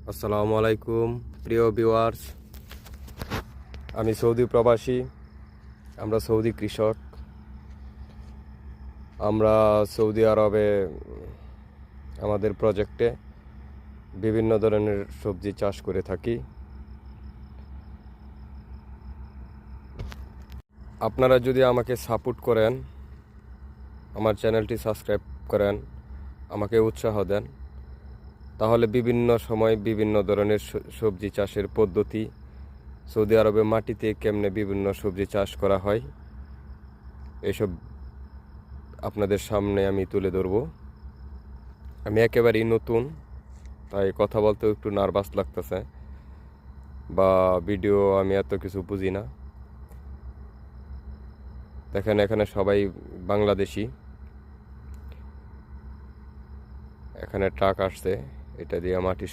আসসালামু আলাইকুম প্রিয় ভিউয়ার্স, আমি সৌদি প্রবাসী। আমরা সৌদি কৃষক। আমরা সৌদি আরবে আমাদের প্রজেক্টে বিভিন্ন ধরনের সবজি চাষ করে থাকি। আপনারা যদি আমাকে সাপোর্ট করেন, আমার চ্যানেলটি সাবস্ক্রাইব করেন, আমাকে উৎসাহ দেন, তাহলে বিভিন্ন সময় বিভিন্ন ধরনের সবজি চাষের পদ্ধতি, সৌদি আরবে মাটিতে কেমনে বিভিন্ন সবজি চাষ করা হয়, এসব আপনাদের সামনে আমি তুলে ধরব। আমি একেবারেই নতুন, তাই কথা বলতে একটু নার্ভাস লাগতেছে, বা ভিডিও আমি এত কিছু বুঝি না। দেখেন এখানে সবাই বাংলাদেশি। এখানে ট্রাক আসছে, এটা দিয়ে মাটি